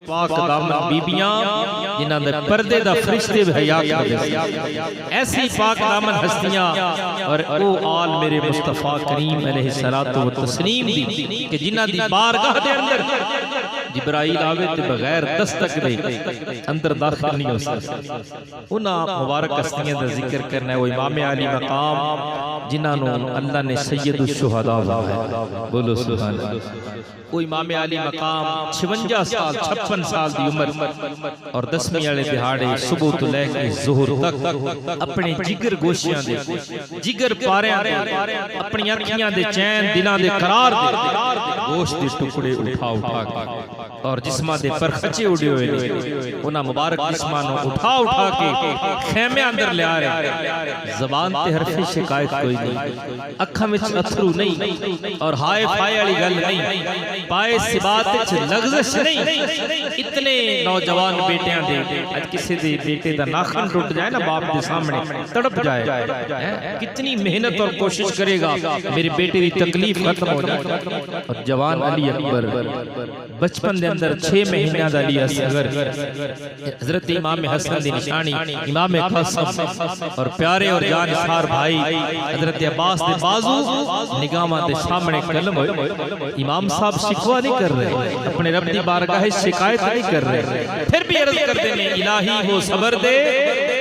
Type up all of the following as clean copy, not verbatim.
پاک دامن بیبیاں جنہاں دے پردے دا فرشتے بھی حیا کردے سی، ایسی پاک دامن ہستیاں اور او آل میرے مصطفیٰ کریم علیہ الصلوۃ والتسلیم دی کہ جنہاں دی بارگاہ دے اندر جبرائیل آوے تے بغیر دستک دے اندر داخل نہیں ہو سکتا۔ انہاں مبارک ہستیاں دا ذکر کرنا ہے وہ امام علی مقام جنہاں نو اللہ نے سید الشہداء بنایا، بولو سبحان اللہ۔ وہ امام علی مقام 56 سال 56 سال دی عمر اور 10ویں والے دہاڑے صبح تو لے کے ظہر تک اپنے جگر گوشیاں دے جگر پاریاں دے اپنی اکھیاں دے چین دلاں دے قرار دے گوشت دے ٹکڑے اٹھا اٹھا کے اور جسماں دے پرخچے اڑے ہوئے نے انہاں مبارک جسماں نو اٹھا اٹھا کے خیمے اندر لے آ رہے، زبان تے حرف شکایت کوئی نہیں، اکھاں وچ اتھرو نہیں اور ہائے پھائے والی گل نہیں، پائے سبات وچ لغزش نہیں۔ اتنے نوجوان بیٹیاں دے اج کسی دے بیٹے دا ناخن ٹوٹ جائے نا باپ دے سامنے تڑپ جائے، کتنی محنت اور کوشش کرے گا میرے بیٹے دی تکلیف ختم ہو جائے۔ اور جوان علی اکبر بچپن دے اندر 6 مہینہ دا علی اصغر حضرت امام حسن دی نشانی امام قاسم اور پیارے اور جان نثار بھائی حضرت عباس دے بازو نگاہاں دے سامنے قلم ہوئے، امام صاحب شکوہ نہیں کر رہے، اپنے رب دی بارگاہ شکایت نہیں کر رہے، پھر بھی عرض کرتے ہیں الہی وہ صبر دے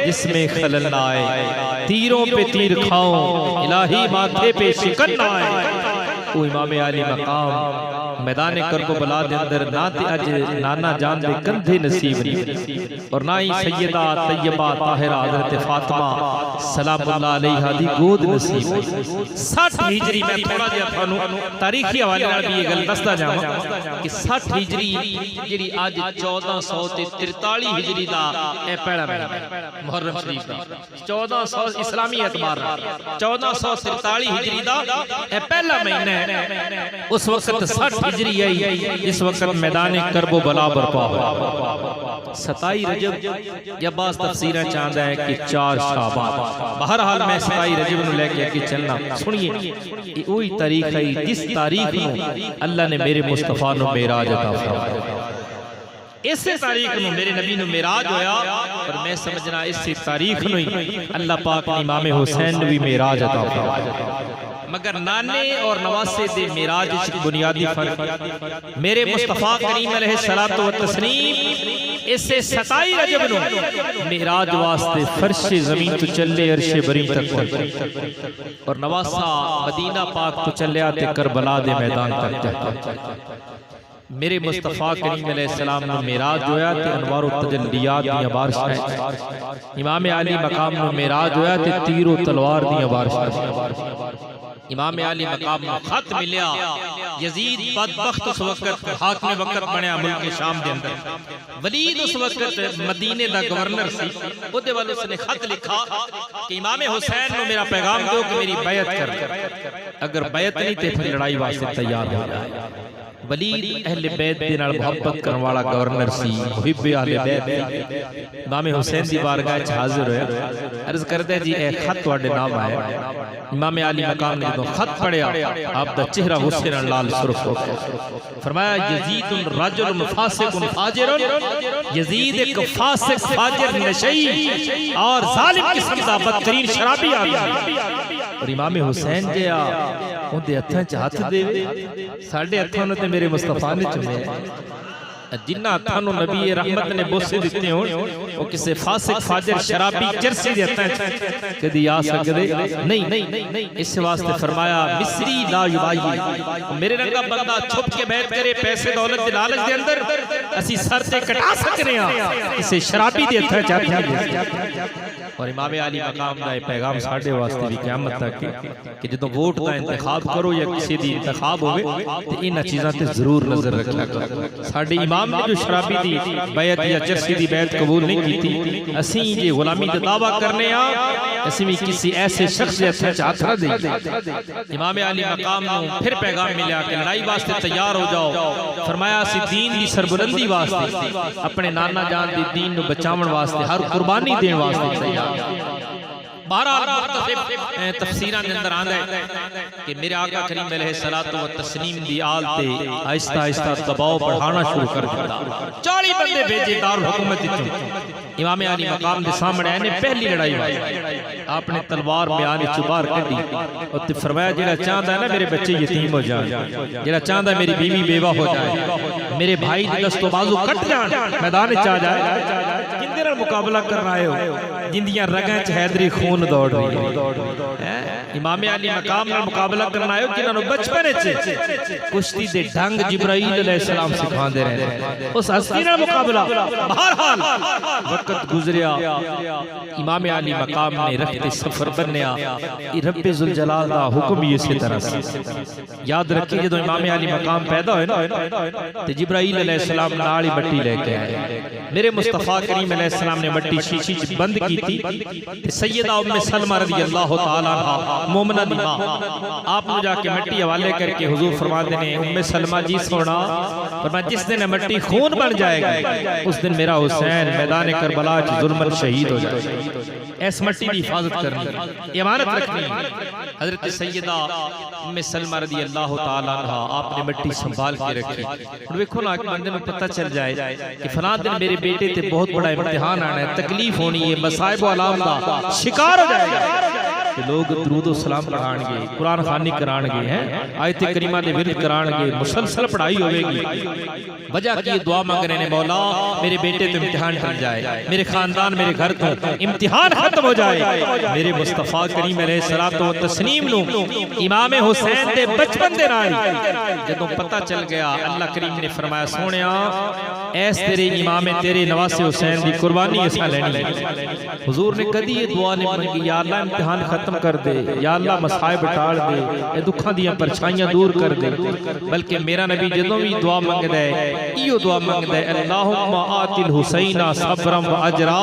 جس میں خلل نہ آئے، تیروں پہ تیر کھاؤں الہی ماتھے پہ شکن نہ آئے۔ وہ امام علی مقام میدان کربلا دے اندر نہ تے اج نانا جان دے کندھے نصیب نہیں اور نہ ہی سیدہ طیبہ طاہرہ حضرت فاطمہ سلام اللہ علیہا دی گود نصیب نہیں۔ 60 ہجری میں تھوڑا جہا تھانوں تاریخی حوالے نال بھی یہ گل دسدا جاواں کہ 60 ہجری جڑی اج 1443 ہجری دا اے پہلا مہینہ محرم شریف دا 1400 اسلامی اعتبار 1443 ہجری دا اے پہلا مہینہ ہے۔ اس وقت 60 ہجری آئی جس وقت میدان کرب و بلا برپا ہوا۔ 27 رجب یا بعض تفسیریں چاہتا ہے کہ 4 شعبان، بہرحال میں 27 رجب نو لے کے چلنا سنیے یہ وہی تاریخ ہے جس تاریخ نو اللہ نے میرے مصطفیٰ نو معراج عطا فرمایا، اسی تاریخ نو میرے نبی نو معراج ہویا اور میں سمجھنا اسی تاریخ نو ہی اللہ پاک نے امام حسین نو بھی معراج عطا فرمایا۔ مگر نانے اور نواسے دے معراج کی بنیادی فرق میرے مصطفیٰ کریم علیہ الصلوۃ والتسلیم اسے 27 رجب نو معراج واسطے فرش زمین تو چلے عرش بری تک اور نواسا مدینہ پاک تو چلے آتے کربلا دے میدان تک جاتا۔ میرے مصطفیٰ کریم علیہ السلام نے معراج ہویا تے انوار و تجلیات دیاں بارشیں، امام علی مقام نے معراج ہویا تے تیر و تلوار دیاں بارشیں۔ امام علی مقام میں خط ملیا، یزید بدبخت اس وقت حاکم وقت بنیا ملک شام دے اندر، ولید اس وقت مدینے دا گورنر سی، وہ دے والے اس نے خط لکھا کہ امام حسین نے میرا پیغام دو کہ میری بیعت کر، اگر بیعت نہیں تے پھر لڑائی واسطے تیار ہو جائے۔ ولید اہل بیت دے نال محبت کرن والا گورنر سی، محب اہل بیت، امام حسین دی بارگاہ وچ حاضر ہویا، عرض کردا جی اے خط تواڈے نام آیا۔ امام علی مقام نے جدوں خط پڑھیا آپ دا چہرہ غصے نال لال سرخ ہو گیا، فرمایا یزید رجل فاسق فاجر، یزید ایک فاسق فاجر نشئی اور ظالم قسم دا بدترین شرابی آدمی۔ اور امام حسین جیا ان دے ہتھاں چ ہاتھ دے ساڈے ہتھاں نوں تے میرے مصطفیٰ نے چومیا، جنہ ہتھاں نوں نبی رحمت نے بوسے دتے ہون او کسے فاسق فاجر شرابی چرسی دے ہتھاں چ کدی آ سکدے نہیں۔ اس واسطے فرمایا مصری لا یبائی، میرے رنگا بندہ چھپ کے بیٹھ کرے پیسے دولت دے لالچ دے اندر اسی سر تے کٹا سکنے ہاں، کسے شرابی دے ہتھاں چ ہاتھ۔ اور امام علی مقام دا پیغام ساڈے واسطے بھی قیامت تک کہ جدوں ووٹ دا انتخاب کرو یا کسی دی انتخاب ہوئے تے انہاں چیزاں تے ضرور نظر رکھنا کرو۔ ساڈے امام نے جو شرابی دی بیعت یا چرسی دی بیعت قبول نہیں کیتی، اسیں جے غلامی دا دعویٰ کرنے ہاں اسیں بھی کسی ایسے شخص دے ہتھاں چ ہاتھ نہ دیں۔ امام علی مقام نوں پھر پیغام ملیا کہ لڑائی واسطے تیار ہو جاؤ، فرمایا اسی دین دی سربلندی واسطے اپنے نانا جان دی دین نو بچاون واسطے ہر قربانی دین واسطے تیار۔ بہرحال مختلف تفسیران کے اندر آندا ہے کہ میرے آقا کریم علیہ الصلوۃ والتسلیم دی آل تے آہستہ آہستہ دباؤ بڑھانا شروع کر دیا 40 بندے بھیجے دارالحکومت وچوں امام علی مقام دے سامنے آئے نے پہلی لڑائی ہوئی آپ نے تلوار میان چوں باہر کڈی اور فرمایا جڑا چاہندا ہے نا میرے بچے یتیم ہو جائیں جڑا چاہندا ہے میری بیوی بیوہ ہو جائے میرے بھائی دے دست و بازو کٹ جان میدان وچ آ جائے کندے نال مقابلہ کر رہے ہو جندیاں رگاں چ حیدری خون دوڑ رہی ہے امام علی مقام نال مقابلہ کرنا ہے جنہاں نو بچپن وچ کشتی دے ڈھنگ جبرائیل علیہ السلام سکھاندے رہے اس ہستی نال مقابلہ بہرحال وقت گزریا امام علی مقام نے رکھتے سفر بنیا رب ذوالجلال دا حکم بھی اسی طرح سے یاد رکھیں جدوں امام علی مقام پیدا ہوئے نا تے جبرائیل علیہ السلام نال ہی مٹی لے کے آئے میرے مصطفیٰ کریم علیہ السلام نے مٹی شیشی چ بند کی تھی سیدہ ام سلمہ رضی اللہ تعالی عنہ مومنہ دی ماں آپ نے جا کے مٹی حوالے کر کے حضور فرماتے ہیں ام سلمہ جی سونا فرمایا جس دن مٹی خون بن جائے گا اس دن میرا حسین میدان کربلا چ ظلمن شہید ہو جائے گا اس مٹی دی حفاظت کرنی امانت رکھنی حضرت سیدہ ام سلمہ رضی اللہ تعالی عنہ آپ نے مٹی سنبھال کے رکھی اور دیکھو نا کہ بندے میں پتہ چل جائے کہ فلاں دن میرے بیٹے تے بہت بڑا امتحان آنا ہے تکلیف ہونی ہے مصائب و آلام دا شکار ہو جائے گا کہ لوگ درود و سلام پڑھان گے قرآن خوانی کران گے ہیں آیت کریمہ دے ورد کران گے مسلسل پڑھائی ہوئے گی وجہ کی دعا مانگ رہے ہیں مولا میرے بیٹے تو امتحان ٹل جائے میرے خاندان میرے گھر تو امتحان ختم ہو جائے میرے مصطفیٰ کریم علیہ الصلوۃ والتسلیم نو امام حسین دے بچپن دے نال جدوں پتہ چل گیا اللہ کریم نے فرمایا سونیا ایس تیرے امام تیرے نواسے حسین دی قربانی ایسا لینی حضور نے کدی یہ دعا نہیں مانگی یا اللہ امتحان ختم کر دے یا اللہ مصائب ٹال دے اے دکھاں دیاں پرچھائیاں دور کر دے بلکہ میرا نبی جدوں بھی دعا مانگدا ہے ایو دعا مانگدا ہے اللہم آت الحسین صبرا و اجرا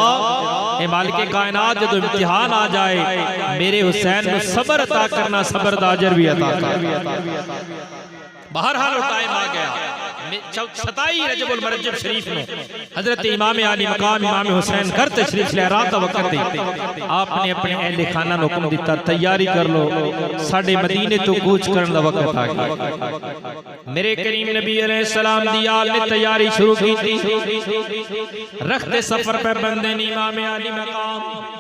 اے مالک کائنات جدوں امتحان آ جائے میرے حسین میں صبر عطا کرنا صبر دا اجر بھی عطا کر بہرحال ٹائم آ گیا 27 رجب المرجب شریف میں حضرت امام علی مقام امام حسین گھر تشریف لے رات وقت دے آپ نے اپنے اہل خانہ نو حکم دیتا تیاری کر لو ساڈے مدینے تو کوچ کرن دا وقت آ گیا میرے کریم نبی علیہ السلام دی آل نے تیاری شروع کی تھی رکھتے سفر پہ بندے امام علی مقام